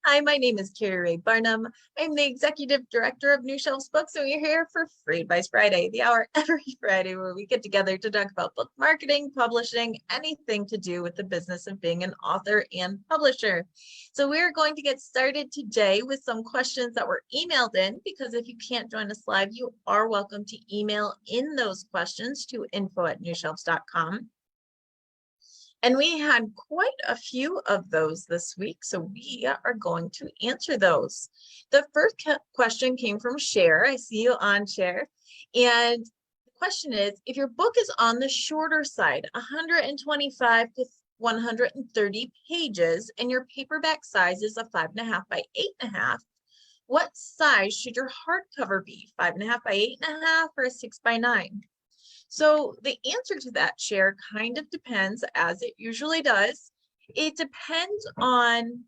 Hi, my name is Keri Barnum. I'm the Executive Director of New Shelves Books, and we're here for Free Advice Friday, the hour every Friday where we get together to talk about book marketing, publishing, anything to do with the business of being an author and publisher. So we're going to get started today with some questions that were emailed in, because if you can't join us live, you are welcome to email in those questions to info@newshelves.com. And we had quite a few of those this week, so we are going to answer those. The first question came from Cher. I see you on, Cher. And the question is, if your book is on the shorter side, 125 to 130 pages, and your paperback size is a 5.5 by 8.5, what size should your hardcover be? 5.5 by 8.5 or a 6 by 9? So the answer to that, Cher, kind of depends, as it usually does. It depends on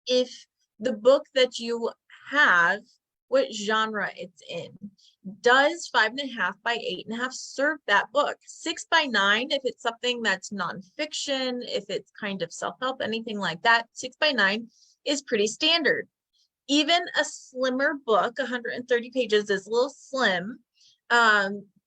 if the book that you have, what genre it's in. Does 5.5 by 8.5 serve that book? 6 by 9, if it's something that's nonfiction, if it's kind of self-help, anything like that, 6 by 9 is pretty standard. Even a slimmer book, 130 pages, is a little slim.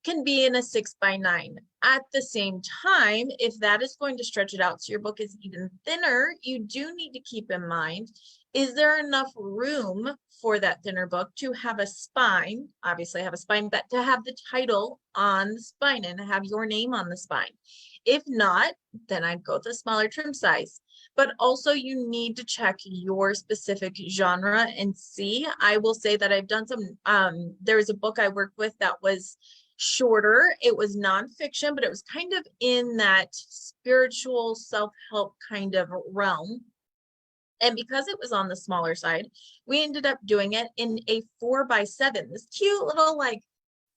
Can be in a 6 by 9. At the same time, if that is going to stretch it out so your book is even thinner, you do need to keep in mind, is there enough room for that thinner book to have a spine, obviously have a spine, but to have the title on the spine and have your name on the spine? If not, then I'd go with a smaller trim size. But also you need to check your specific genre and see. I will say that I've done some, there was a book I worked with that was shorter. It was nonfiction, but it was kind of in that spiritual self-help kind of realm. And because it was on the smaller side, we ended up doing it in a 4 by 7, this cute little like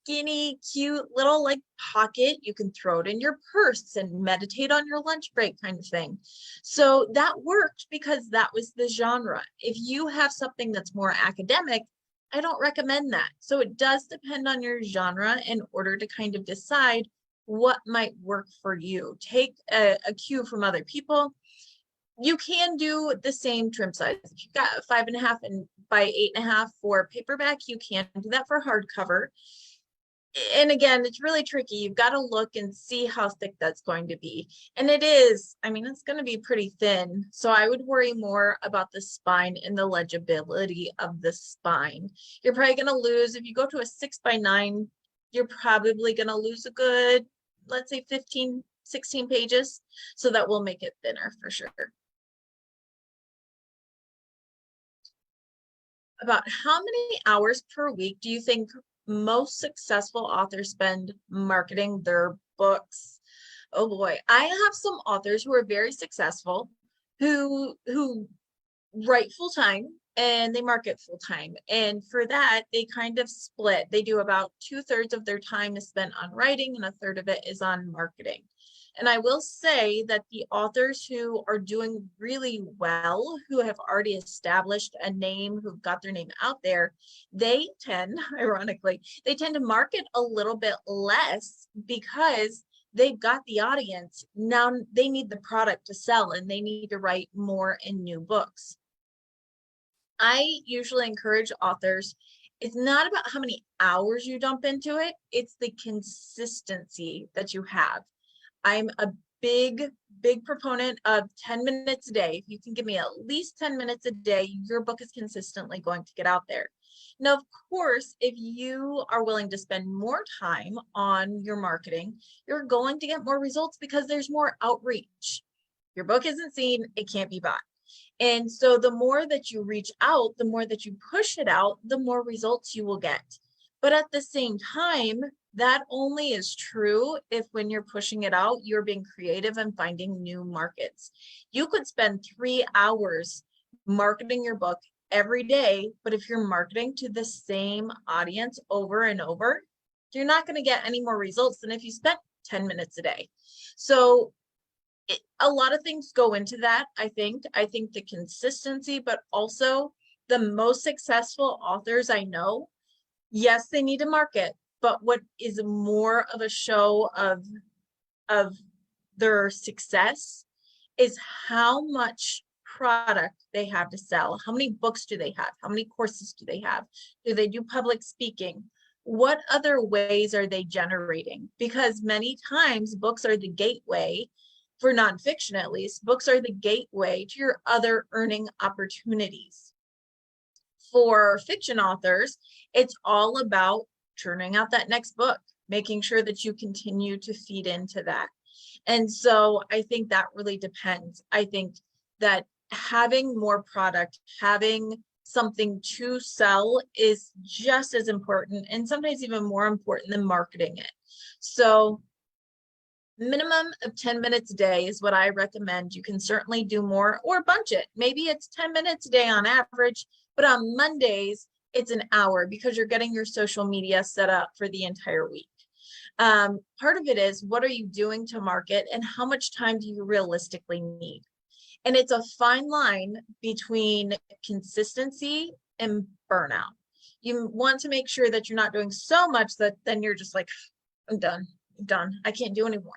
skinny, cute little like pocket. You can throw it in your purse and meditate on your lunch break kind of thing. So that worked because that was the genre. If you have something that's more academic, I don't recommend that. So it does depend on your genre in order to kind of decide what might work for you. Take a cue from other people. You can do the same trim size. If you've got 5.5 and by 8.5 for paperback, you can do that for hardcover. And again, it's really tricky. You've got to look and see how thick that's going to be. And it is, I mean, it's going to be pretty thin. So I would worry more about the spine and the legibility of the spine. You're probably going to lose, if you go to a 6 by 9, you're probably going to lose a good, let's say 15, 16 pages. So that will make it thinner for sure. About how many hours per week do you think most successful authors spend marketing their books? Oh boy, I have some authors who are very successful who write full time and they market full time. And for that, they kind of split. They do about 2/3 of their time is spent on writing and a third of it is on marketing. And I will say that the authors who are doing really well, who have already established a name, who've got their name out there, they tend, ironically, they tend to market a little bit less because they've got the audience. Now they need the product to sell and they need to write more and new books. I usually encourage authors, it's not about how many hours you dump into it, it's the consistency that you have. I'm a big proponent of 10 minutes a day. If you can give me at least 10 minutes a day, your book is consistently going to get out there. Now, of course, if you are willing to spend more time on your marketing, you're going to get more results because there's more outreach. Your book isn't seen, it can't be bought. And so the more that you reach out, the more that you push it out, the more results you will get. But at the same time, that only is true if when you're pushing it out, you're being creative and finding new markets. You could spend 3 hours marketing your book every day, but if you're marketing to the same audience over and over, you're not going to get any more results than if you spent 10 minutes a day. So a lot of things go into that. I think the consistency, but also the most successful authors I know, yes, they need to market, but what is more of a show of their success is how product they have to sell? How many books do they have? How many courses do they have? Do they do public speaking? What other ways are they generating? Because many times books are the gateway, for nonfiction at least, books are the gateway to your other earning opportunities. For fiction authors, it's all about churning out that next book, making sure that you continue to feed into that. And so I think that really depends. I think that having more product, having something to sell is just as important, and sometimes even more important than marketing it. So minimum of 10 minutes a day is what I recommend. You can certainly do more or bunch it. Maybe it's 10 minutes a day on average, but on Mondays, it's an hour because you're getting your social media set up for the entire week. Part of it is, what are you doing to market and how much time do you realistically need? And it's a fine line between consistency and burnout. You want to make sure that you're not doing so much that then you're just like, I'm done, I can't do anymore.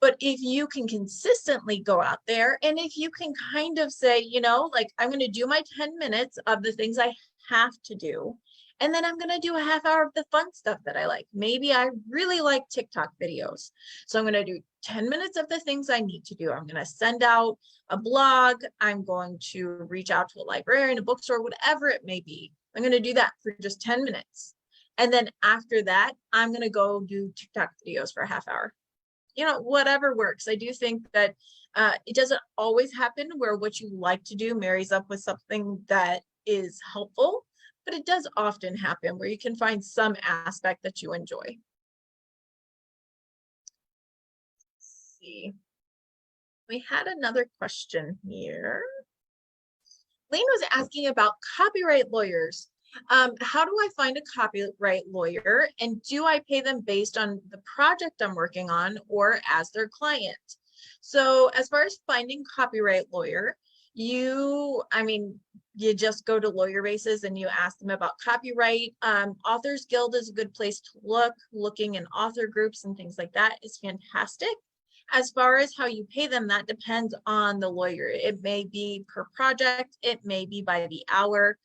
But if you can consistently go out there, and if you can kind of say, you know, like, I'm going to do my 10 minutes of the things I have to do, and then I'm going to do a half hour of the fun stuff that I like. Maybe I really like TikTok videos. So I'm going to do 10 minutes of the things I need to do. I'm going to send out a blog. I'm going to reach out to a librarian, a bookstore, whatever it may be. I'm going to do that for just 10 minutes. And then after that, I'm going to go do TikTok videos for a half hour. You know, whatever works. I do think that it doesn't always happen where what you like to do marries up with something that is helpful, but it does often happen where you can find some aspect that you enjoy. Let's see. We had another question here. Lane was asking about copyright lawyers. How do I find a copyright lawyer, and do I pay them based on the project I'm working on or as their client? So as far as finding copyright lawyer, you just go to Lawyer Bases and you ask them about copyright. Authors Guild is a good place to look. Looking in author groups and things like that is fantastic. As far as how you pay them, that depends on the lawyer. It may be per project, it may be by the hour.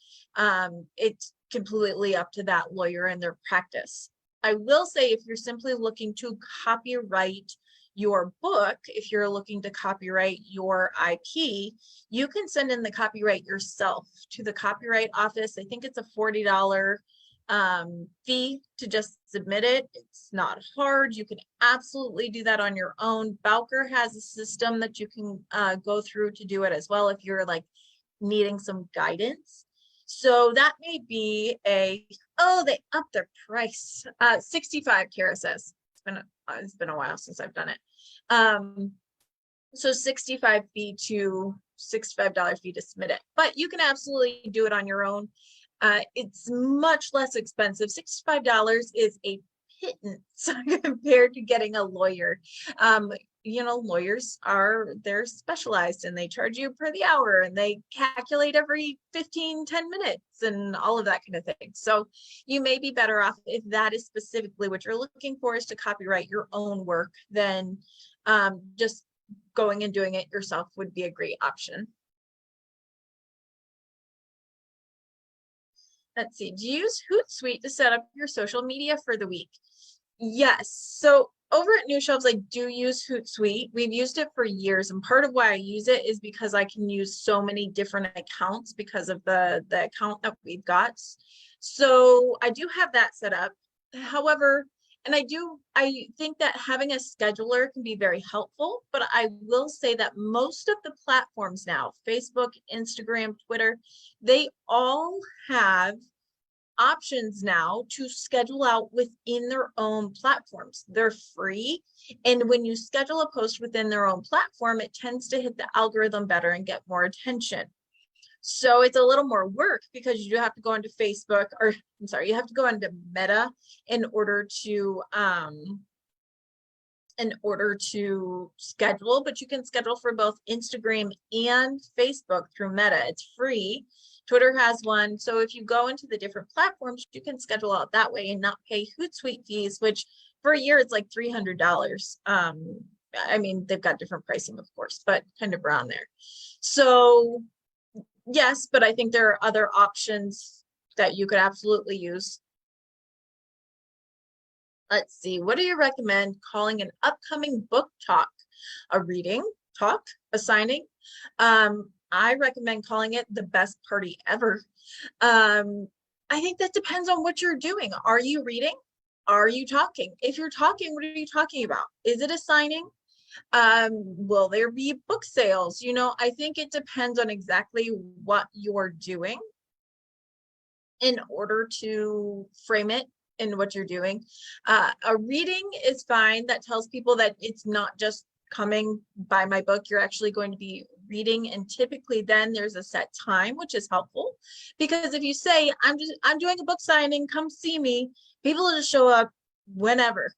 It's completely up to that lawyer and their practice. I will say, if you're simply looking to copyright your book, if you're looking to copyright your IP, you can send in the copyright yourself to the Copyright Office. I think it's a $40 fee to just submit it. It's not hard. You can absolutely do that on your own. Bowker has a system that you can go through to do it as well if you're like needing some guidance. So that may be they upped their price. 65, Kara says. It's been a while since I've done it. So $65 fee to $65 fee to submit it, but you can absolutely do it on your own. It's much less expensive. $65 is a pittance compared to getting a lawyer. Lawyers they're specialized and they charge you per the hour and they calculate every 10 minutes and all of that kind of thing. So you may be better off, if that is specifically what you're looking for, is to copyright your own work, then just going and doing it yourself would be a great option. Let's see. Do you use Hootsuite to set up your social media for the week? Yes. So over at New Shelves, I do use Hootsuite. We've used it for years, and part of why I use it is because I can use so many different accounts because of the account that we've got. So I do have that set up. However, and I think that having a scheduler can be very helpful, but I will say that most of the platforms now, Facebook, Instagram, Twitter, they all have options now to schedule out within their own platforms. They're free. And when you schedule a post within their own platform, it tends to hit the algorithm better and get more attention. So it's a little more work because you do have to go into Facebook, or I'm sorry, you have to go into Meta in order to schedule, but you can schedule for both Instagram and Facebook through Meta. It's free. Twitter has one. So if you go into the different platforms, you can schedule out that way and not pay Hootsuite fees, which for a year, it's like $300. I mean, they've got different pricing, of course, but kind of around there. So yes, but I think there are other options that you could absolutely use. Let's see, what do you recommend calling an upcoming book talk? A reading talk, a signing? I recommend calling it the best party ever. I think that depends on what you're doing. Are you reading? Are you talking? If you're talking, what are you talking about? Is it a signing? Will there be book sales? You know, I think it depends on exactly what you're doing in order to frame it in what you're doing. A reading is fine. That tells people that it's not just coming by my book. You're actually going to be reading, and typically then there's a set time, which is helpful, because if you say I'm doing a book signing, come see me, people will just show up whenever.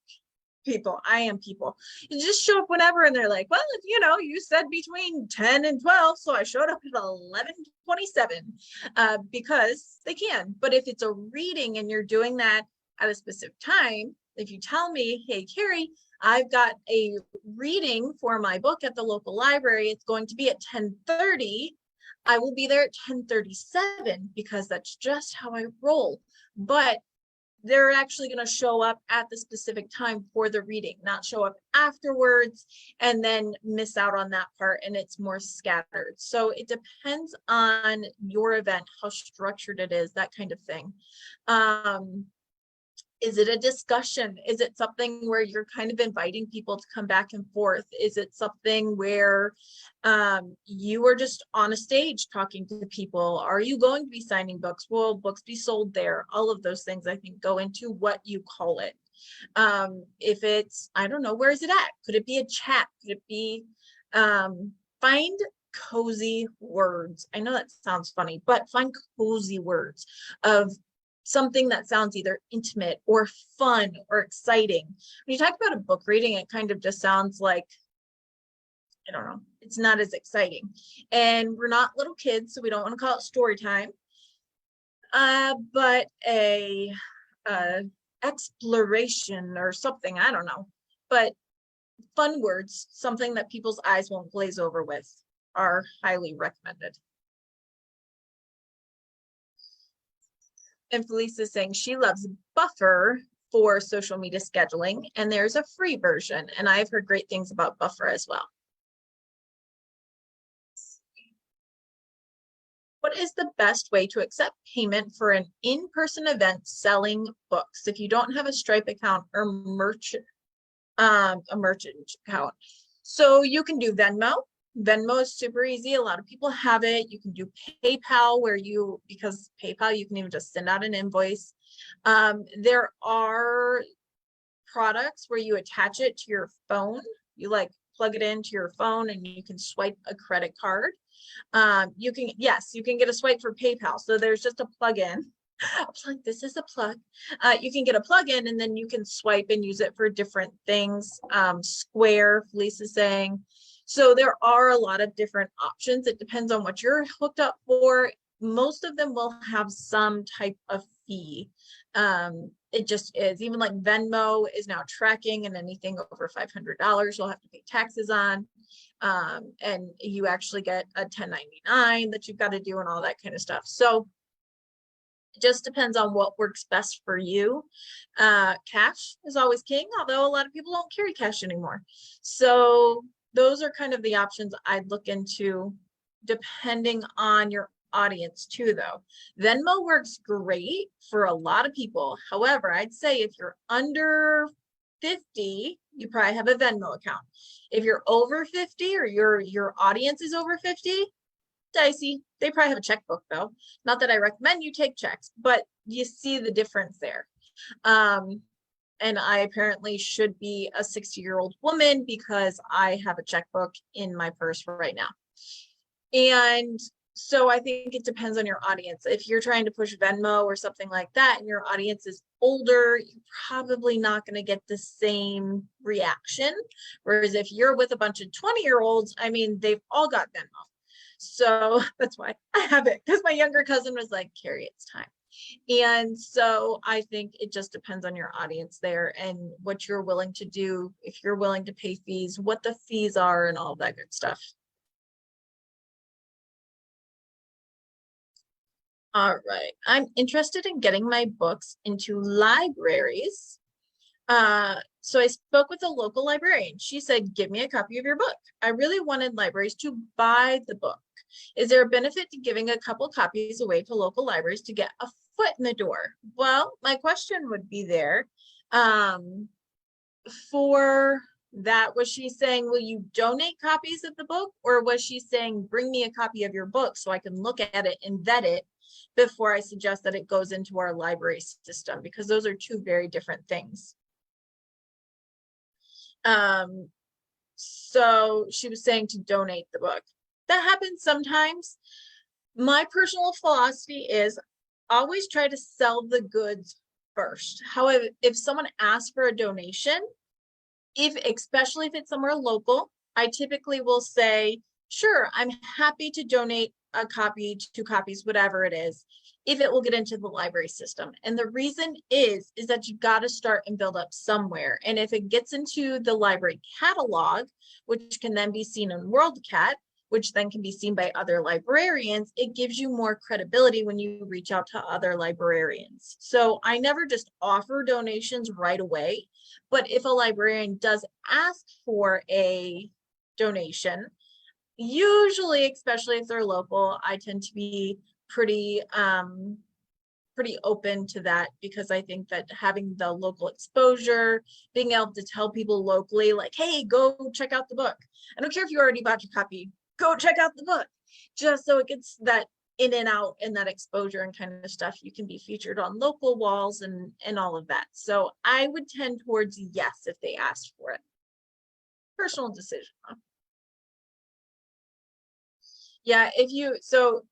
I am people. You just show up whenever, and they're like, well, you know, you said between 10 and 12, so I showed up at 11:27, because they can. But if it's a reading and you're doing that at a specific time, if you tell me, hey, Keri, I've got a reading for my book at the local library, it's going to be at 10:30, I will be there at 10:37, because that's just how I roll. But they're actually going to show up at the specific time for the reading, not show up afterwards and then miss out on that part, and it's more scattered. So it depends on your event, how structured it is, that kind of thing. Is it a discussion? Is it something where you're kind of inviting people to come back and forth? Is it something where you are just on a stage talking to people? Are you going to be signing books? Will books be sold there? All of those things, I think, go into what you call it. If it's, I don't know, where is it at? Could it be a chat? Could it be, find cozy words. I know that sounds funny, but find cozy words of something that sounds either intimate or fun or exciting. When you talk about a book reading, it kind of just sounds like, I don't know, it's not as exciting. And we're not little kids, so we don't want to call it story time. But a exploration or something, I don't know. But fun words, something that people's eyes won't glaze over with, are highly recommended. And Felice is saying she loves Buffer for social media scheduling, and there's a free version, and I've heard great things about Buffer as well. What is the best way to accept payment for an in-person event selling books if you don't have a Stripe account or a merchant account? So you can do Venmo. Venmo is super easy. A lot of people have it. You can do PayPal, where because PayPal, you can even just send out an invoice. There are products where you attach it to your phone. You like plug it into your phone and you can swipe a credit card. You can get a swipe for PayPal. So there's just a plug-in. This is a plug. You can get a plug-in and then you can swipe and use it for different things. Square, Felice is saying. So there are a lot of different options. It depends on what you're hooked up for. Most of them will have some type of fee. It just is. Even like Venmo is now tracking, and anything over $500 you'll have to pay taxes on. And you actually get a 1099 that you've got to do and all that kind of stuff. So it just depends on what works best for you. Cash is always king, although a lot of people don't carry cash anymore. So those are kind of the options I'd look into, depending on your audience too, though. Venmo works great for a lot of people. However, I'd say if you're under 50, you probably have a Venmo account. If you're over 50 or your audience is over 50, dicey. They probably have a checkbook though. Not that I recommend you take checks, but you see the difference there. And I apparently should be a 60-year-old woman because I have a checkbook in my purse right now. And so I think it depends on your audience. If you're trying to push Venmo or something like that and your audience is older, you're probably not going to get the same reaction. Whereas if you're with a bunch of 20-year-olds, I mean, they've all got Venmo. So that's why I have it, because my younger cousin was like, Keri, it's time. And so I think it just depends on your audience there and what you're willing to do, if you're willing to pay fees, what the fees are and all that good stuff. All right. I'm interested in getting my books into libraries. So I spoke with a local librarian. She said, give me a copy of your book. I really wanted libraries to buy the book. Is there a benefit to giving a couple copies away to local libraries to get a foot in the door? Well, my question would be there. For that, was she saying, will you donate copies of the book? Or was she saying, bring me a copy of your book so I can look at it and vet it before I suggest that it goes into our library system? Because those are two very different things. So she was saying to donate the book. That happens sometimes. My personal philosophy is always try to sell the goods first. However, if someone asks for a donation, especially if it's somewhere local, I typically will say, sure, I'm happy to donate a copy, 2 copies, whatever it is, if it will get into the library system. And the reason is that you got to start and build up somewhere. And if it gets into the library catalog, which can then be seen in WorldCat, which then can be seen by other librarians, it gives you more credibility when you reach out to other librarians. So I never just offer donations right away, but if a librarian does ask for a donation, usually, especially if they're local, I tend to be pretty open to that, because I think that having the local exposure, being able to tell people locally, like, hey, go check out the book. I don't care if you already bought your copy, go check out the book, just so it gets that in and out and that exposure and kind of stuff. You can be featured on local walls and all of that. So I would tend towards yes if they asked for it. Personal decision. Yeah, so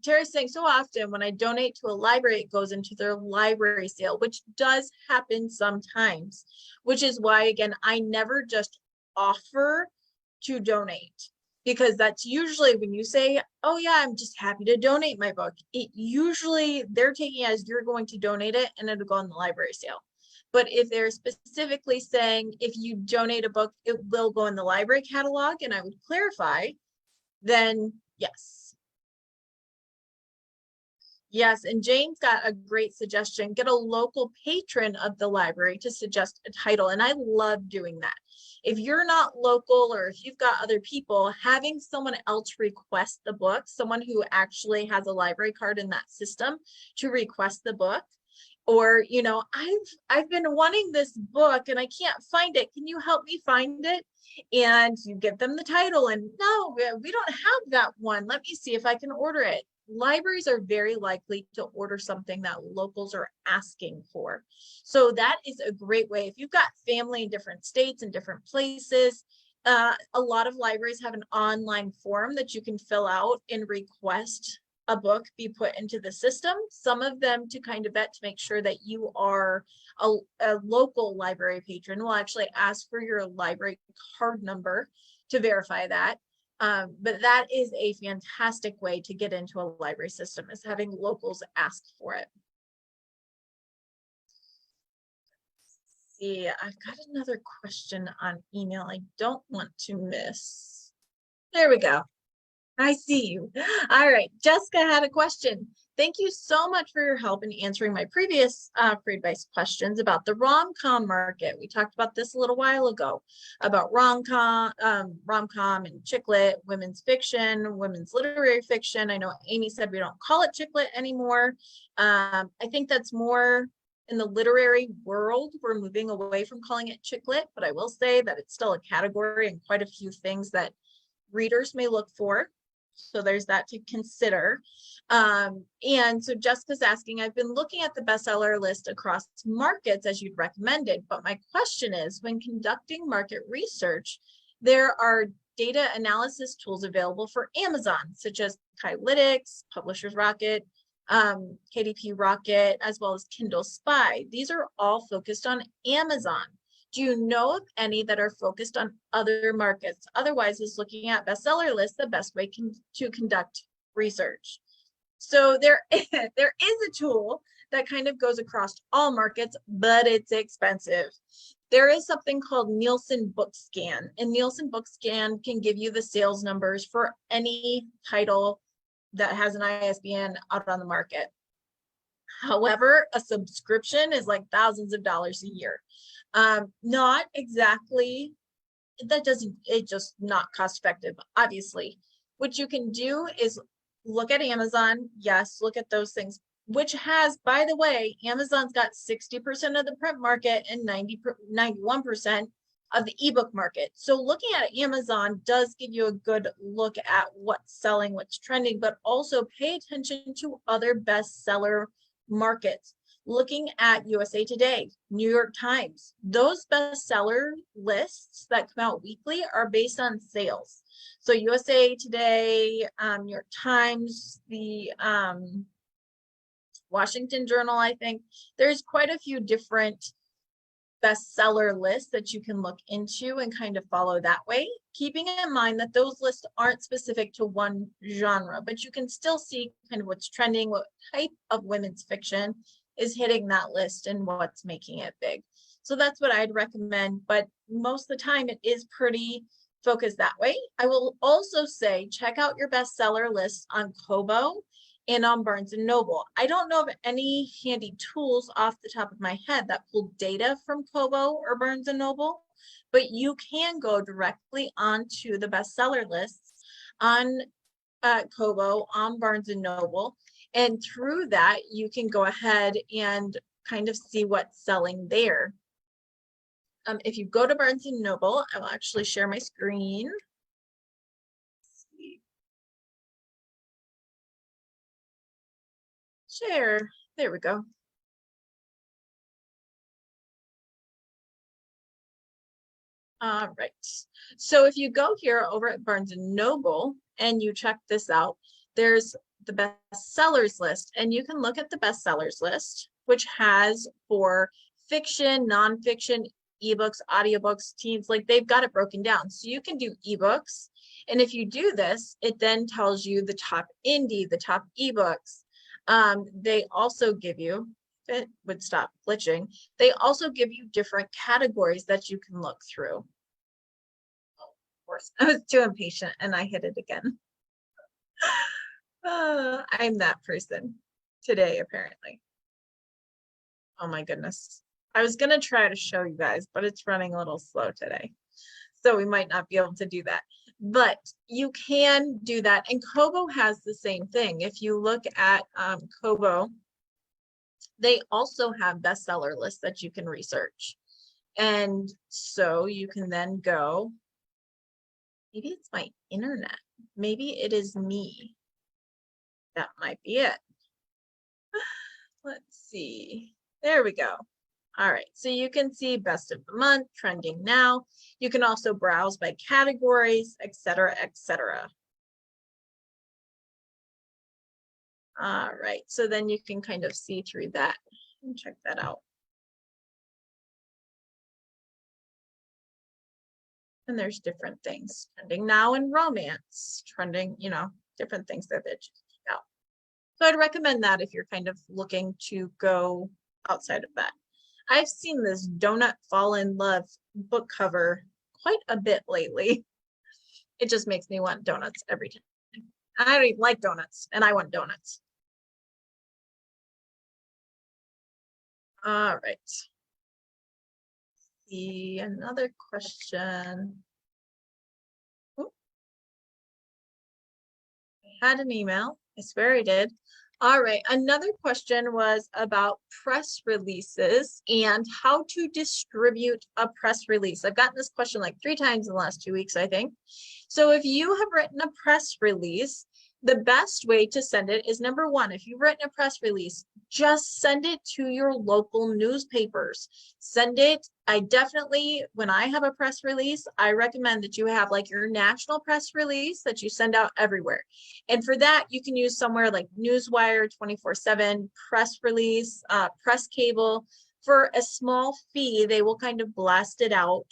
Terry's saying, so often when I donate to a library, it goes into their library sale, which does happen sometimes, which is why, again, I never just offer to donate, because that's usually when you say, oh yeah, I'm just happy to donate my book, it usually they're taking as you're going to donate it and it'll go in the library sale. But if they're specifically saying, if you donate a book, it will go in the library catalog, and I would clarify, then yes. Yes, and Jane's got a great suggestion. Get a local patron of the library to suggest a title. And I love doing that. If you're not local, or if you've got other people, having someone else request the book, someone who actually has a library card in that system to request the book, or, you know, I've been wanting this book and I can't find it. Can you help me find it? And you give them the title, and no, we don't have that one. Let me see if I can order it. Libraries are very likely to order something that locals are asking for. So that is a great way. If you've got family in different states and different places, a lot of libraries have an online form that you can fill out and request a book be put into the system. Some of them, to kind of vet to make sure that you are a local library patron, will actually ask for your library card number to verify that. But that is a fantastic way to get into a library system, is having locals ask for it. Let's see, I've got another question on email I don't want to miss. There we go. I see you. All right, Jessica had a question. Thank you so much for your help in answering my previous free advice questions about the rom-com market. We talked about this a little while ago, about rom-com and chick lit, women's fiction, women's literary fiction. I know Amy said we don't call it chick lit anymore. I think that's more in the literary world. We're moving away from calling it chick lit, but I will say that it's still a category and quite a few things that readers may look for. So there's that to consider. And so Jessica's asking, I've been looking at the bestseller list across markets as you'd recommended, but my question is, when conducting market research, there are data analysis tools available for Amazon, such as Kylytics, Publishers Rocket, KDP Rocket, as well as Kindle Spy. These are all focused on Amazon. Do you know of any that are focused on other markets? Otherwise, is looking at bestseller lists the best way to conduct research? So there is a tool that kind of goes across all markets, but it's expensive. There is something called Nielsen Book Scan, and Nielsen Book Scan can give you the sales numbers for any title that has an ISBN out on the market. However, a subscription is like thousands of dollars a year. Not exactly, it's just not cost effective, obviously. What you can do is look at Amazon. Yes, look at those things, which has, by the way, Amazon's got 60% of the print market and 91% of the ebook market. So looking at Amazon does give you a good look at what's selling, what's trending, but also pay attention to other bestseller markets. Looking at USA Today, New York Times, those bestseller lists that come out weekly are based on sales. So USA Today, New York Times, the Washington Journal, I think there's quite a few different bestseller lists that you can look into and kind of follow that way, keeping in mind that those lists aren't specific to one genre, but you can still see kind of what's trending, what type of women's fiction is hitting that list and what's making it big. So that's what I'd recommend, but most of the time it is pretty focused that way. I will also say, check out your bestseller list on Kobo and on Barnes and Noble. I don't know of any handy tools off the top of my head that pull data from Kobo or Barnes and Noble, but you can go directly onto the bestseller lists on Kobo, on Barnes and Noble, and through that you can go ahead and kind of see what's selling there. If you go to Barnes and Noble, I will actually share my screen. Share, there we go. All right, so if you go here over at Barnes and Noble and you check this out, there's the bestsellers list, and you can look at the bestsellers list, which has for fiction, nonfiction, ebooks, audiobooks, teens, like they've got it broken down. So you can do ebooks, and if you do this, it then tells you the top indie, the top ebooks. They also give you, if it would stop glitching, they also give you different categories that you can look through. Of course, I was too impatient and I hit it again. I'm that person today, apparently. Oh my goodness. I was gonna try to show you guys, but it's running a little slow today. So we might not be able to do that. But you can do that. And Kobo has the same thing. If you look at Kobo, they also have bestseller lists that you can research. And so you can then go, maybe it's my internet. Maybe it is me. That might be it. Let's see. There we go. All right, so you can see best of the month, trending now. You can also browse by categories, etc., etc. All right, so then you can kind of see through that and check that out. And there's different things trending now in romance, trending, you know, different things that they're checking out. So I'd recommend that if you're kind of looking to go outside of that. I've seen this Donut Fall in Love book cover quite a bit lately. It just makes me want donuts every time. I don't even like donuts, and I want donuts. All right. See another question. Ooh. I had an email. I swear I did. All right, another question was about press releases and how to distribute a press release. I've gotten this question like 3 times in the last 2 weeks, I think. So if you have written a press release, the best way to send it is, number one, if you've written a press release, just send it to your local newspapers. Send it. I definitely, when I have a press release, I recommend that you have like your national press release that you send out everywhere. And for that, you can use somewhere like Newswire, 24/7, press release, press cable. For a small fee, they will kind of blast it out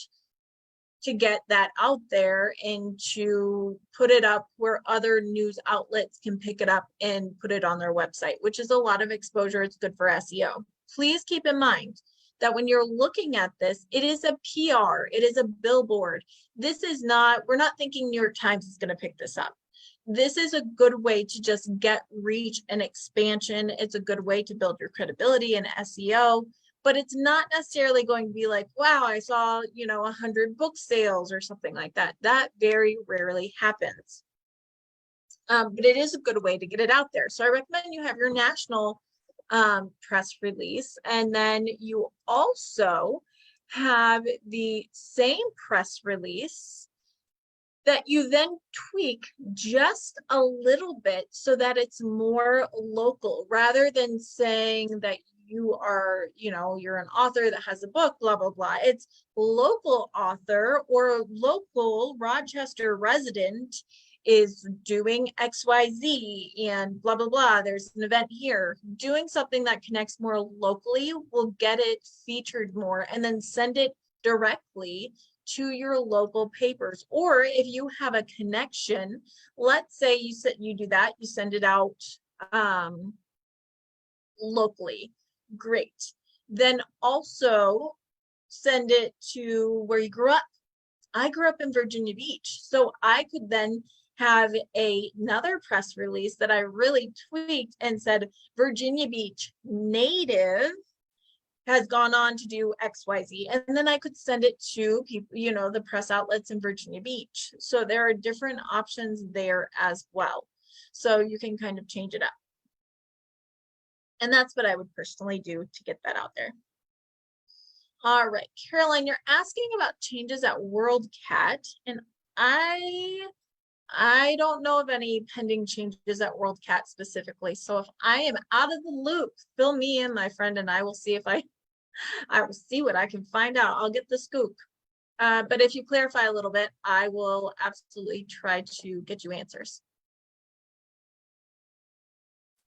to get that out there and to put it up where other news outlets can pick it up and put it on their website, which is a lot of exposure. It's good for SEO. Please keep in mind that when you're looking at this, it is a PR, it is a billboard. This is not, we're not thinking New York Times is going to pick this up. This is a good way to just get reach and expansion. It's a good way to build your credibility in SEO. But it's not necessarily going to be like, wow, I saw, 100 book sales or something like that. That very rarely happens. But it is a good way to get it out there. So I recommend you have your national press release. And then you also have the same press release that you then tweak just a little bit so that it's more local, rather than saying that you are, you're an author that has a book, blah, blah, blah. It's local author or local Rochester resident is doing XYZ and blah, blah, blah. There's an event here. Doing something that connects more locally will get it featured more, and then send it directly to your local papers. Or if you have a connection, let's say you do that, you send it out locally. Great. Then also send it to where you grew up. I grew up in Virginia Beach, so I could then have another press release that I really tweaked and said Virginia Beach native has gone on to do XYZ. And then I could send it to people, the press outlets in Virginia Beach. So there are different options there as well. So you can kind of change it up. And that's what I would personally do to get that out there. All right, Caroline, you're asking about changes at WorldCat, and I don't know of any pending changes at WorldCat specifically. So if I am out of the loop, fill me in, my friend, and I will see if I will see what I can find out. I'll get the scoop. But if you clarify a little bit, I will absolutely try to get you answers.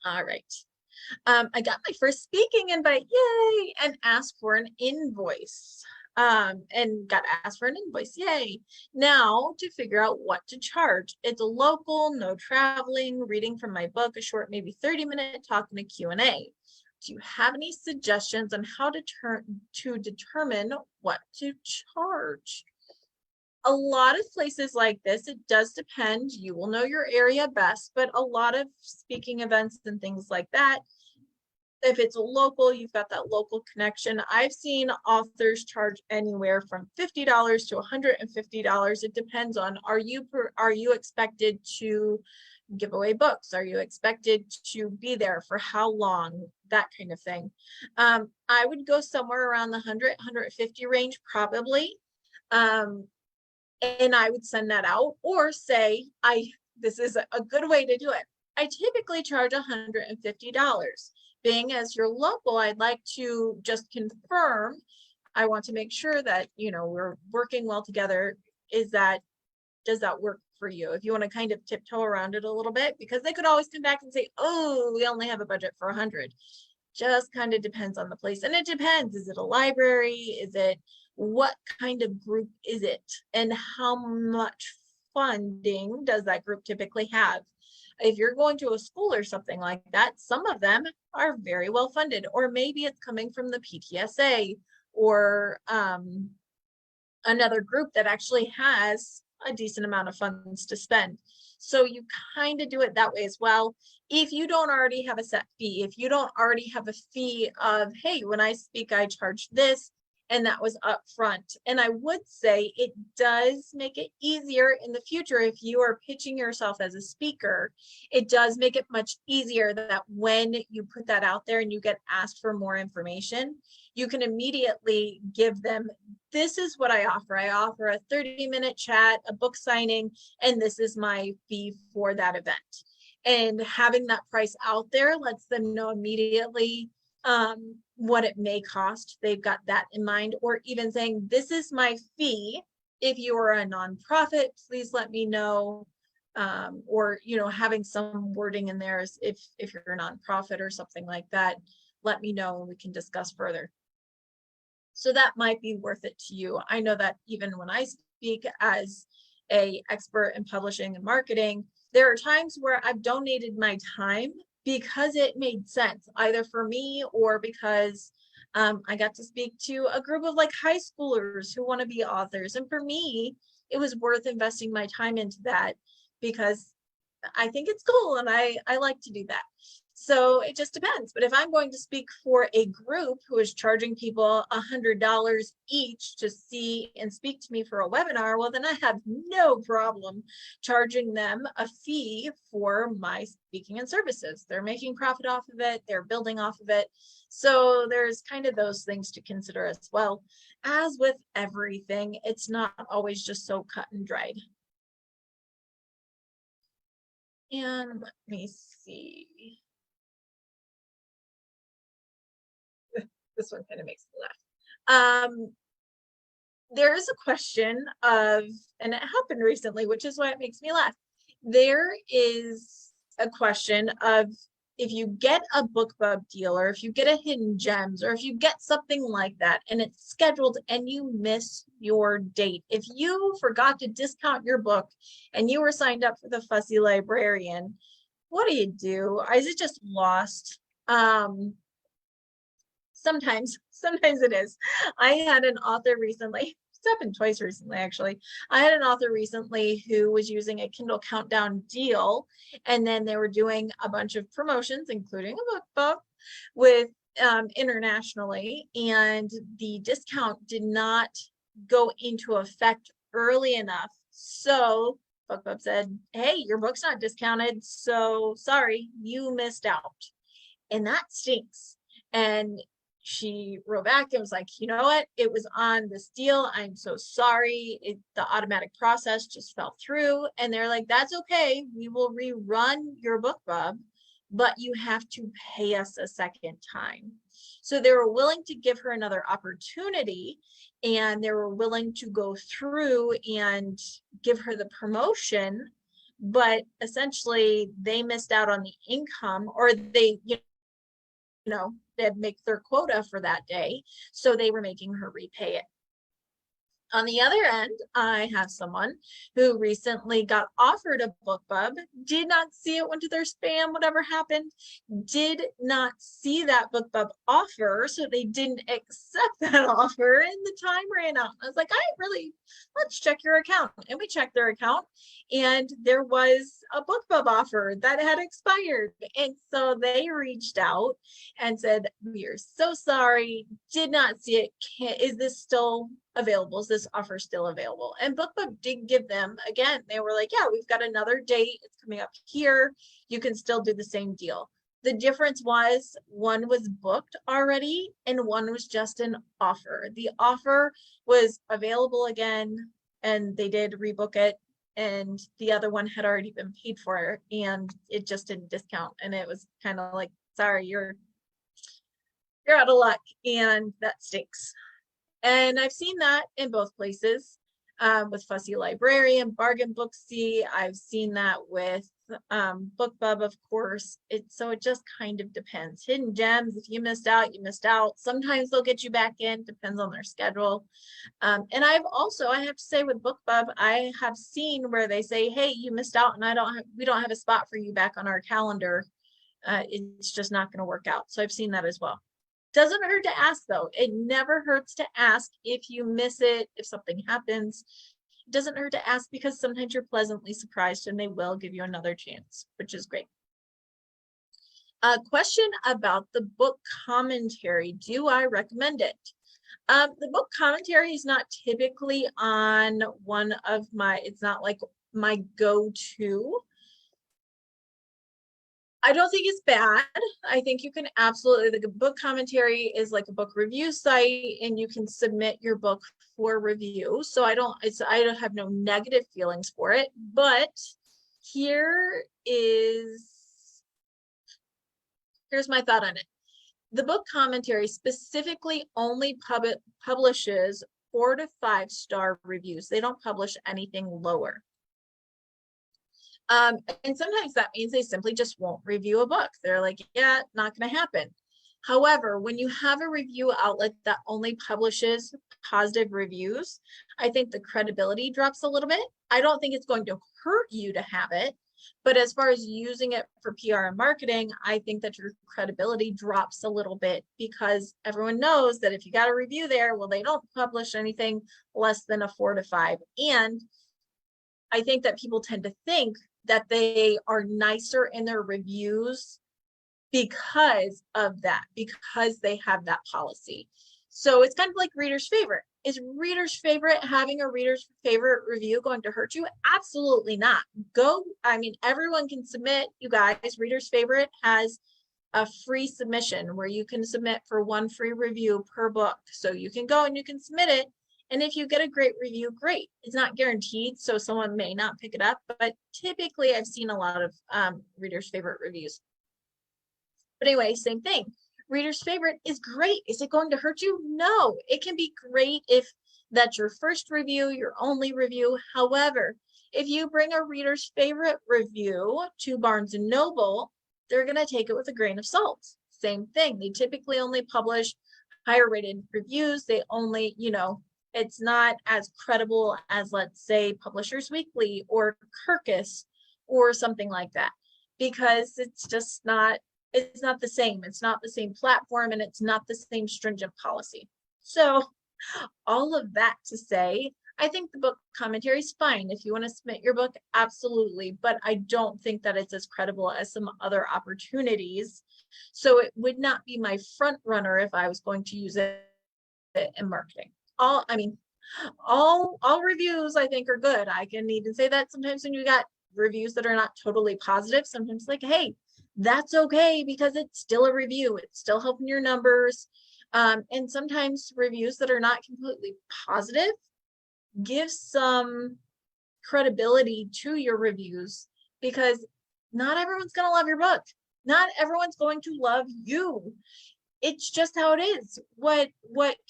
All right. I got my first speaking invite, yay, and asked for an invoice. And got asked for an invoice, yay. Now to figure out what to charge. It's a local, no traveling, reading from my book, a short, maybe 30-minute talk and a Q&A. Do you have any suggestions on how to determine what to charge? A lot of places like this, it does depend. You will know your area best, but a lot of speaking events and things like that, if it's a local, you've got that local connection. I've seen authors charge anywhere from $50 to $150. It depends on, are you expected to give away books? Are you expected to be there for how long? That kind of thing. I would go somewhere around the 100, 150 range probably. And I would send that out, or say, this is a good way to do it. I typically charge $150. Being as you're local, I'd like to just confirm, I want to make sure that, we're working well together. Does that work for you? If you want to kind of tiptoe around it a little bit, because they could always come back and say, oh, we only have a budget for 100. Just kind of depends on the place. And it depends, is it a library? Is it, what kind of group is it? And how much funding does that group typically have? If you're going to a school or something like that, some of them are very well funded, or maybe it's coming from the PTSA or another group that actually has a decent amount of funds to spend. So you kind of do it that way as well. If you don't already have a set fee, if you don't already have a fee of, hey, when I speak, I charge this, and that was up front. And I would say it does make it easier in the future if you are pitching yourself as a speaker. It does make it much easier that when you put that out there and you get asked for more information, you can immediately give them, this is what I offer. I offer a 30-minute chat, a book signing, and this is my fee for that event. And having that price out there lets them know immediately what it may cost. They've got that in mind. Or even saying, this is my fee. If you are a nonprofit, please let me know. Or, having some wording in there is if you're a nonprofit or something like that, let me know and we can discuss further. So that might be worth it to you. I know that even when I speak as a expert in publishing and marketing, there are times where I've donated my time because it made sense, either for me or because I got to speak to a group of like high schoolers who want to be authors. And for me, it was worth investing my time into that because I think it's cool and I like to do that. So it just depends. But if I'm going to speak for a group who is charging people $100 each to see and speak to me for a webinar, well, then I have no problem charging them a fee for my speaking and services. They're making profit off of it. They're building off of it. So there's kind of those things to consider as well. As with everything, it's not always just so cut and dried. And let me see. This one kind of makes me laugh. There is a question of, and it happened recently, which is why it makes me laugh. There is a question of, if you get a BookBub deal, or if you get a Hidden Gems, or if you get something like that and it's scheduled and you miss your date, if you forgot to discount your book and you were signed up for the Fussy Librarian, what do you do? Is it just lost? Sometimes it is. I had an author recently, it's happened twice recently, actually. I had an author recently who was using a Kindle Countdown deal, and then they were doing a bunch of promotions, including a BookBub with internationally, and the discount did not go into effect early enough. So BookBub said, hey, your book's not discounted, so sorry, you missed out. And that stinks. And she wrote back and was like, you know what? It was on this deal. I'm so sorry. The automatic process just fell through. And they're like, that's okay. We will rerun your BookBub, but you have to pay us a second time. So they were willing to give her another opportunity, and they were willing to go through and give her the promotion, but essentially they missed out on the income, or they, they'd make their quota for that day. So they were making her repay it. On the other end, I have someone who recently got offered a BookBub, did not see it, went to their spam, whatever happened, did not see that BookBub offer, so they didn't accept that offer, and the time ran out. I was like, let's check your account. And we checked their account, and there was a BookBub offer that had expired. And so they reached out and said, we are so sorry, did not see it. Is this still available? Is this offer still available? And BookBub did give them, again, they were like, yeah, we've got another date. It's coming up here. You can still do the same deal. The difference was one was booked already and one was just an offer. The offer was available again and they did rebook it, and the other one had already been paid for and it just didn't discount. And it was kind of like, sorry, you're out of luck, and that stinks. And I've seen that in both places, with Fussy Librarian, Bargain Booksy. I've seen that with BookBub, of course. So it just kind of depends. Hidden Gems, if you missed out, you missed out. Sometimes they'll get you back in, depends on their schedule. And I have to say, with BookBub, I have seen where they say, hey, you missed out and we don't have a spot for you back on our calendar. It's just not going to work out. So I've seen that as well. Doesn't hurt to ask, though. It never hurts to ask if you miss it, if something happens. It doesn't hurt to ask, because sometimes you're pleasantly surprised and they will give you another chance, which is great. A question about the book commentary. Do I recommend it? The book commentary is not typically on one of my, it's not like my go-to. I don't think it's bad. I think you can absolutely, the book commentary is like a book review site, and you can submit your book for review. So I don't have no negative feelings for it, but here's my thought on it. The book commentary specifically only publishes 4 to 5 star reviews. They don't publish anything lower. And sometimes that means they simply just won't review a book. They're like, yeah, not going to happen. However, when you have a review outlet that only publishes positive reviews, I think the credibility drops a little bit. I don't think it's going to hurt you to have it, but as far as using it for PR and marketing, I think that your credibility drops a little bit because everyone knows that if you got a review there, well, they don't publish anything less than a 4 to 5. And I think that people tend to think that they are nicer in their reviews because of that, because they have that policy. So it's kind of like reader's favorite. Is reader's favorite, having a reader's favorite review, going to hurt you? Absolutely not. I mean, everyone can submit, you guys. Reader's favorite has a free submission where you can submit for 1 free review per book. So you can go and you can submit it. And if you get a great review, great. It's not guaranteed, so someone may not pick it up, but typically I've seen a lot of reader's favorite reviews. But anyway, same thing. Reader's favorite is great. Is it going to hurt you? No, it can be great if that's your first review, your only review. However, if you bring a reader's favorite review to Barnes and Noble, they're going to take it with a grain of salt. Same thing. They typically only publish higher rated reviews. They only, it's not as credible as, let's say, Publishers Weekly or Kirkus or something like that, because it's just not the same. It's not the same platform, and it's not the same stringent policy. So all of that to say, I think the book commentary is fine. If you want to submit your book, absolutely. But I don't think that it's as credible as some other opportunities. So it would not be my front runner if I was going to use it in marketing. All reviews I think are good. I can even say that sometimes when you got reviews that are not totally positive, sometimes like, hey, that's okay because it's still a review. It's still helping your numbers. And sometimes reviews that are not completely positive give some credibility to your reviews, because not everyone's going to love your book. Not everyone's going to love you. It's just how it is. What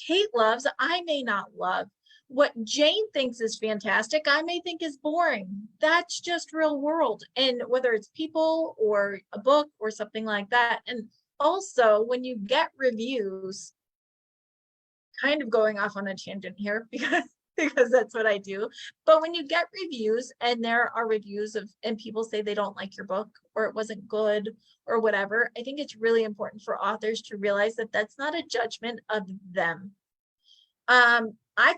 Kate loves, I may not love. What Jane thinks is fantastic, I may think is boring. That's just real world. And whether it's people or a book or something like that. And also, when you get reviews, kind of going off on a tangent here because that's what I do. But when you get reviews and there are reviews and people say they don't like your book or it wasn't good or whatever, I think it's really important for authors to realize that that's not a judgment of them. I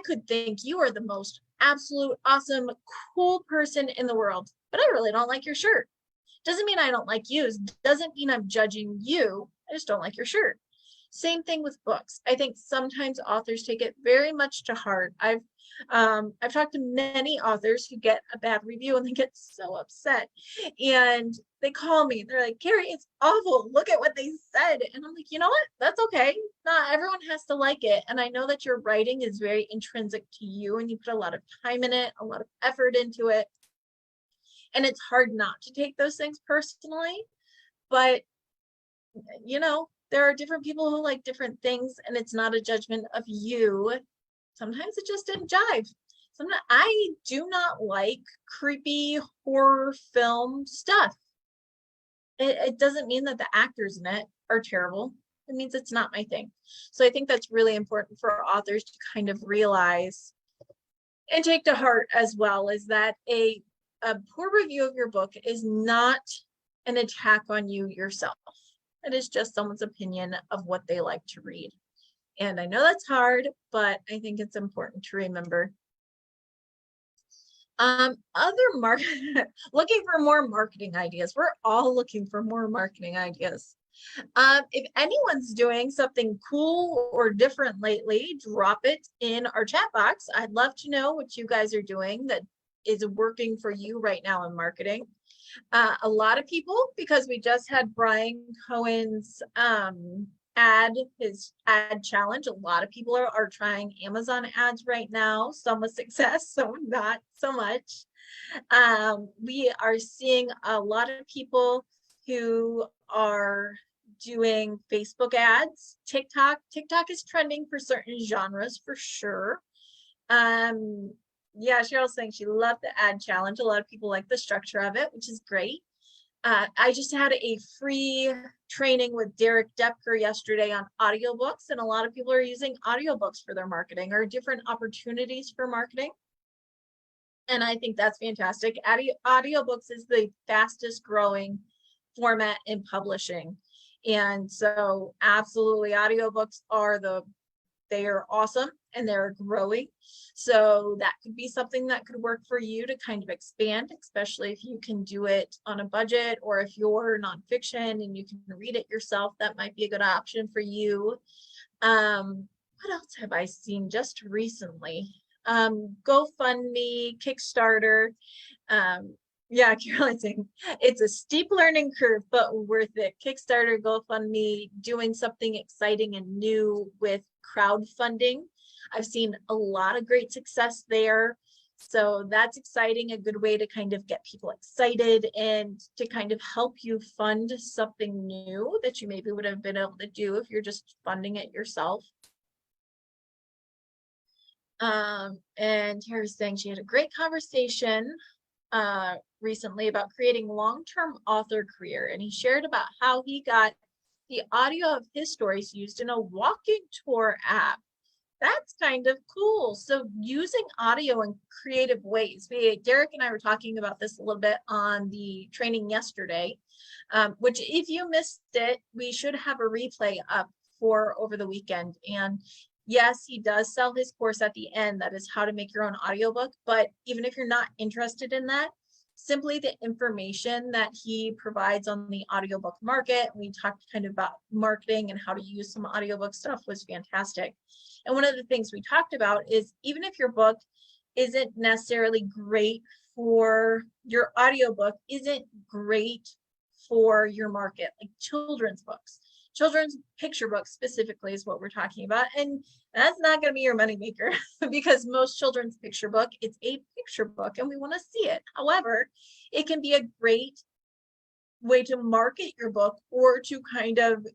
could think you are the most absolute awesome, cool person in the world, but I really don't like your shirt. Doesn't mean I don't like you. Doesn't mean I'm judging you. I just don't like your shirt. Same thing with books. I think sometimes authors take it very much to heart. I've talked to many authors who get a bad review and they get so upset, and they call me. They're like, Keri, it's awful. Look at what they said. And I'm like, you know what? That's okay. Not everyone has to like it. And I know that your writing is very intrinsic to you and you put a lot of time in it, a lot of effort into it. And it's hard not to take those things personally. But, there are different people who like different things, and it's not a judgment of you. Sometimes it just didn't jive. Sometimes I do not like creepy horror film stuff. It doesn't mean that the actors in it are terrible. It means it's not my thing. So I think that's really important for authors to kind of realize and take to heart as well, is that a poor review of your book is not an attack on you yourself. It is just someone's opinion of what they like to read. And I know that's hard, but I think it's important to remember. Looking for more marketing ideas. We're all looking for more marketing ideas. If anyone's doing something cool or different lately, drop it in our chat box. I'd love to know what you guys are doing that is working for you right now in marketing. A lot of people, because we just had Brian Cohen's his ad challenge, a lot of people are trying Amazon ads right now, some with success, some not so much. We are seeing a lot of people who are doing Facebook ads. TikTok is trending for certain genres for sure. Yeah, Cheryl's saying she loved the ad challenge. A lot of people like the structure of it, which is great. I just had a free training with Derek Depker yesterday on audiobooks, and a lot of people are using audiobooks for their marketing or different opportunities for marketing. And I think that's fantastic. Audiobooks is the fastest growing format in publishing. And so absolutely audiobooks they are awesome and they're growing. So that could be something that could work for you to kind of expand, especially if you can do it on a budget, or if you're nonfiction and you can read it yourself, that might be a good option for you. What else have I seen just recently? GoFundMe, Kickstarter. Yeah, Caroline's saying it's a steep learning curve, but worth it. Kickstarter, GoFundMe, doing something exciting and new with crowdfunding. I've seen a lot of great success there. So that's exciting, a good way to kind of get people excited and to kind of help you fund something new that you maybe would have been able to do if you're just funding it yourself. And Tara's saying she had a great conversation recently about creating long-term author career, and he shared about how he got the audio of his stories used in a walking tour app. That's kind of cool. So using audio in creative ways. Derek and I were talking about this a little bit on the training yesterday, which if you missed it, we should have a replay up for over the weekend. And yes, he does sell his course at the end. That is how to make your own audiobook. But even if you're not interested in that, simply the information that he provides on the audiobook market, we talked kind of about marketing and how to use some audiobook stuff, was fantastic. And one of the things we talked about is even if your book isn't necessarily great for your audiobook, isn't great for your market, like children's books. Children's picture books specifically is what we're talking about. And that's not going to be your moneymaker because most children's picture book, it's a picture book and we want to see it. However, it can be a great way to market your book or to kind of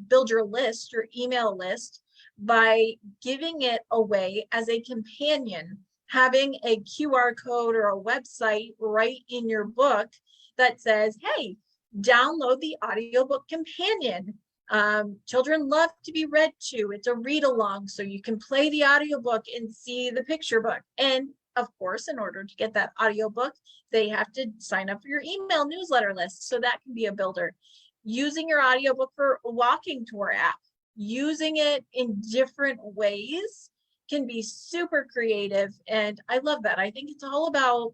build your list, your email list, by giving it away as a companion, having a QR code or a website right in your book that says, hey, download the audiobook companion. Children love to be read to. It's a read along, so you can play the audiobook and see the picture book. And of course, in order to get that audiobook, they have to sign up for your email newsletter list. So that can be a builder. Using your audiobook for a walking tour app, using it in different ways can be super creative. And I love that. I think it's all about,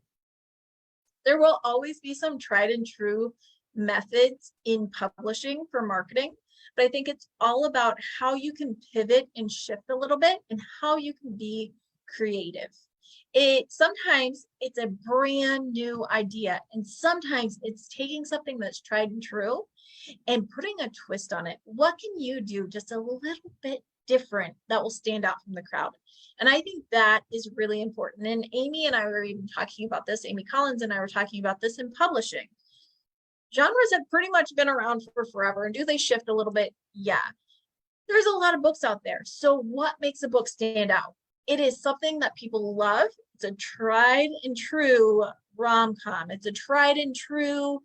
there will always be some tried and true methods in publishing for marketing, but I think it's all about how you can pivot and shift a little bit and how you can be creative. Sometimes it's a brand new idea, and sometimes it's taking something that's tried and true and putting a twist on it. What can you do just a little bit different that will stand out from the crowd? And I think that is really important. And Amy and I were even talking about this, Amy Collins and I were talking about this in publishing. Genres have pretty much been around for forever. And do they shift a little bit? Yeah. There's a lot of books out there. So what makes a book stand out? It is something that people love. It's a tried and true rom-com. It's a tried and true,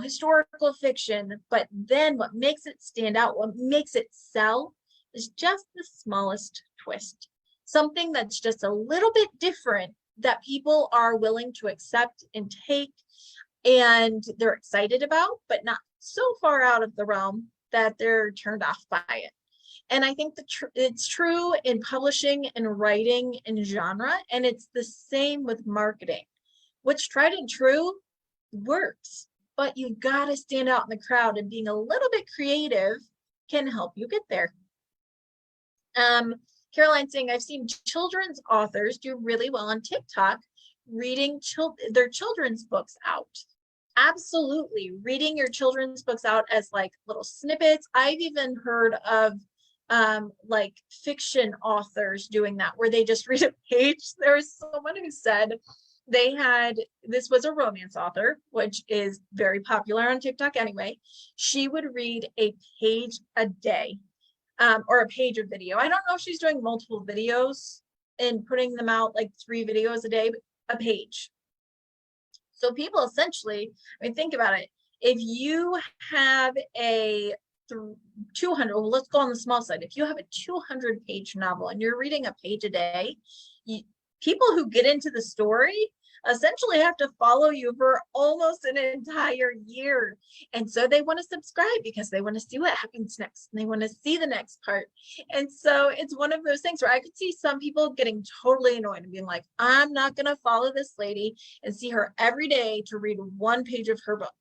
historical fiction. But then what makes it stand out, what makes it sell, is just the smallest twist. Something that's just a little bit different that people are willing to accept and take, and they're excited about, but not so far out of the realm that they're turned off by it. And I think it's true in publishing and writing and genre, and it's the same with marketing. What's tried and true works, but you've got to stand out in the crowd, and being a little bit creative can help you get there. Caroline saying, I've seen children's authors do really well on TikTok reading their children's books out. Absolutely. Reading your children's books out as like little snippets. I've even heard of like fiction authors doing that, where they just read a page. There was someone who said this was a romance author, which is very popular on TikTok anyway. She would read a page a day, or a page of video. I don't know if she's doing multiple videos and putting them out like 3 videos a day, but a page. So people essentially, I mean, think about it. If you have a 200, well, let's go on the small side. If you have a 200-page novel and you're reading a page a day, people who get into the story essentially have to follow you for almost an entire year. And so they want to subscribe because they want to see what happens next and they want to see the next part. And so it's one of those things where I could see some people getting totally annoyed and being like, I'm not going to follow this lady and see her every day to read one page of her book.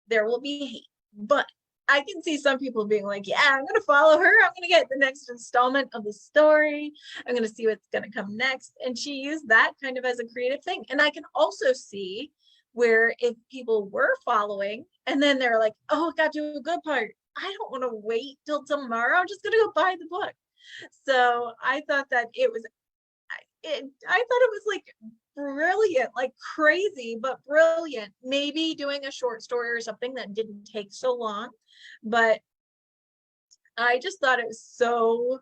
There will be hate. But I can see some people being like, yeah, I'm going to follow her. I'm going to get the next installment of the story. I'm going to see what's going to come next. And she used that kind of as a creative thing. And I can also see where if people were following and then they're like, oh, I got to a good part. I don't want to wait till tomorrow. I'm just going to go buy the book. So I thought that it was, I thought it was like brilliant, like crazy, but brilliant. Maybe doing a short story or something that didn't take so long, but I just thought it was so,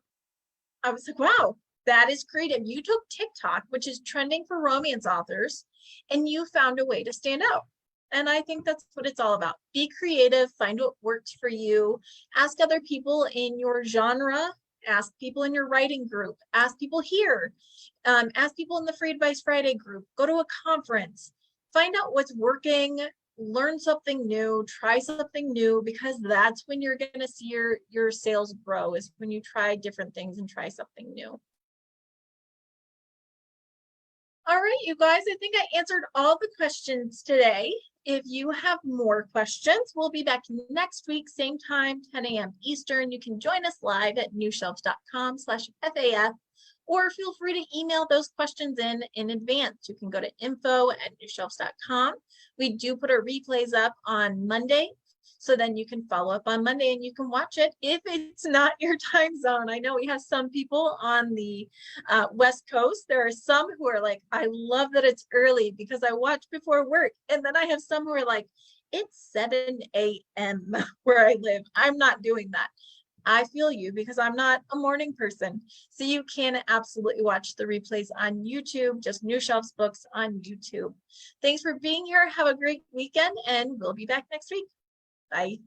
I was like, wow, that is creative. You took TikTok, which is trending for romance authors, and you found a way to stand out. And I think that's what it's all about. Be creative, find what works for you, ask other people in your genre, ask people in your writing group, ask people here, ask people in the Free Advice Friday group, go to a conference, find out what's working, learn something new, try something new, because that's when you're going to see your sales grow, is when you try different things and try something new. All right, you guys, I think I answered all the questions today. If you have more questions, we'll be back next week, same time, 10 a.m. Eastern. You can join us live at newshelves.com/FAF, or feel free to email those questions in advance. You can go to info@newshelves.com. We do put our replays up on Monday, so then you can follow up on Monday and you can watch it if it's not your time zone. I know we have some people on the West Coast. There are some who are like, I love that it's early because I watch before work. And then I have some who are like, it's 7 a.m. where I live. I'm not doing that. I feel you because I'm not a morning person. So you can absolutely watch the replays on YouTube, just New Shelves Books on YouTube. Thanks for being here. Have a great weekend, and we'll be back next week. Bye.